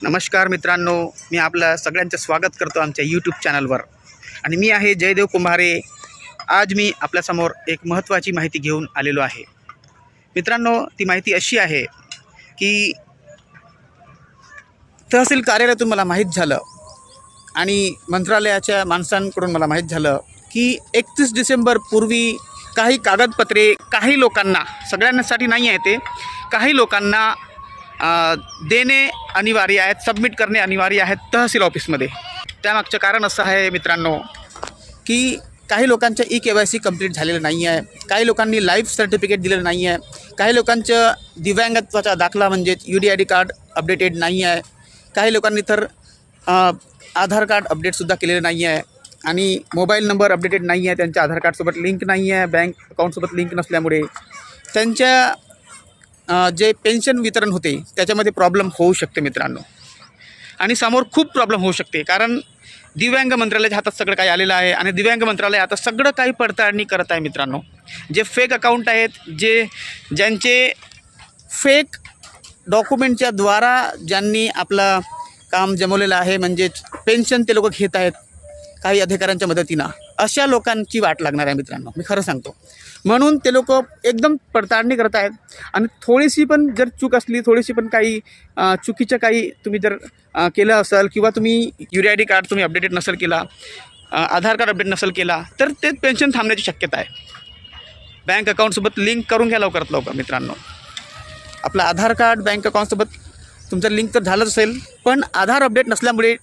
नमस्कार मित्रांनो, मी आपलं सगळ्यांचं स्वागत करतो आमच्या यूट्यूब चॅनलवर. आणि मी आहे जयदेव कुंभारे. आज मी आपल्यासमोर एक महत्त्वाची माहिती घेऊन आलेलो आहे. मित्रांनो, ती माहिती अशी आहे की तहसील कार्यालयातून मला माहीत झालं आणि मंत्रालयाच्या माणसांकडून मला माहीत झालं की 31 डिसेंबर पूर्वी काही कागदपत्रे काही लोकांना, सगळ्यांसाठी नाही आहे ते, काही लोकांना देणे अनिवार्य आहेत, सबमिट करणे अनिवार्य आहेत तहसील ऑफिसमध्ये. त्यामागचं कारण असं आहे मित्रांनो की काही लोकांचं KYC कंप्लीट झालेलं नाही आहे, काही लोकांनी लाईफ सर्टिफिकेट दिलेलं नाही आहे, काही लोकांचं दिव्यांगत्वाचा दाखला म्हणजे UDID कार्ड अपडेटेड नाही आहे, काही लोकांनी तर आधार कार्ड अपडेटसुद्धा केलेलं नाही आहे आणि मोबाईल नंबर अपडेटेड नाही आहे, त्यांच्या आधार कार्डसोबत लिंक नाही आहे, बँक अकाउंटसोबत लिंक नसल्यामुळे त्यांच्या जे पेन्शन वितरण होते त्याच्यामध्ये प्रॉब्लेम होऊ शकते मित्रांनो. आणि समोर खूप प्रॉब्लेम होऊ शकते, कारण दिव्यांग मंत्रालयाच्या हातात सगळं काही आलेलं आहे आणि दिव्यांग मंत्रालय आता सगळं काही पडताळणी करत आहे मित्रांनो. जे फेक अकाउंट आहेत, ज्यांचे फेक डॉक्युमेंटच्या द्वारा ज्यांनी आपलं काम जमवलेलं आहे, म्हणजेच पेन्शन ते लोक घेत आहेत काही अधिकाऱ्यांच्या मदतीनं, अशा लोकांची वाट लागणार आहे मित्रांनो. मी खरं सांगतो. म्हणून ते लोक एकदम पडताळणी करत आहेत आणि थोडीशी पण जर चूक असली, थोडीशी पण काही चुकीचं काही तुम्ही जर केलं असेल किंवा तुम्ही UDID कार्ड तुम्ही अपडेटेड नसेल केला, आधार कार्ड अपडेट नसेल केला, तर ते पेन्शन थांबण्याची शक्यता आहे. बँक अकाउंटसोबत लिंक करून घ्या लवकरात लवकर मित्रांनो. आपलं आधार कार्ड बँक अकाउंटसोबत तुमचं लिंक तर झालंच असेल, पण आधार अपडेट नसल्यामुळे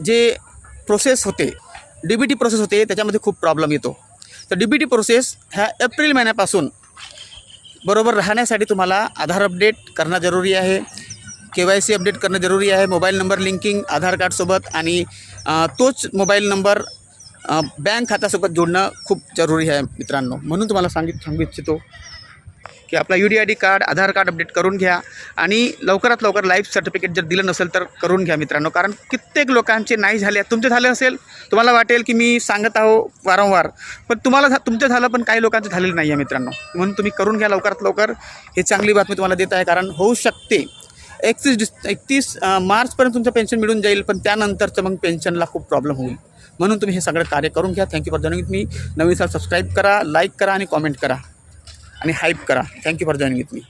जे प्रोसेस होते, DBT प्रोसेस होते, त्याच्यामध्ये खूप प्रॉब्लेम येतो. तर DBT प्रोसेस ह्या एप्रिल महिन्यापासून बरोबर राहण्यासाठी तुम्हाला आधार अपडेट करणं जरुरी आहे, KYC अपडेट करणं जरुरी आहे, मोबाईल नंबर लिंकिंग आधार कार्डसोबत आणि तोच मोबाईल नंबर बँक खात्यासोबत जोडणं खूप जरुरी आहे मित्रांनो. म्हणून तुम्हाला सांगू इच्छितो की आपला UDID कार्ड, आधार कार्ड अपडेट करून घ्या आणि लवकरात लवकर लाईफ सर्टिफिकेट जर दिलं नसेल तर करून घ्या मित्रांनो. कारण कित्येक लोकांचे नाही झाले. तुमचे झाले असेल, तुम्हाला वाटेल की मी सांगत आहो वारंवार, पण तुमचं झालं, पण काही लोकांचं झालेलं नाही आहे मित्रांनो. म्हणून तुम्ही करून घ्या लवकरात लवकर. हे चांगली बातमी तुम्हाला देत आहे, कारण होऊ शकते 31 मार्चपर्यंत तुमचं पेन्शन मिळून जाईल, पण त्यानंतरचं मग पेन्शनला खूप प्रॉब्लेम होईल. म्हणून तुम्ही हे सगळं कार्य करून घ्या. Thank you for joining with me. Naveen subscribe करा, लाईक करा आणि कॉमेंट करा आणि हाईप करा. Thank you for joining with me.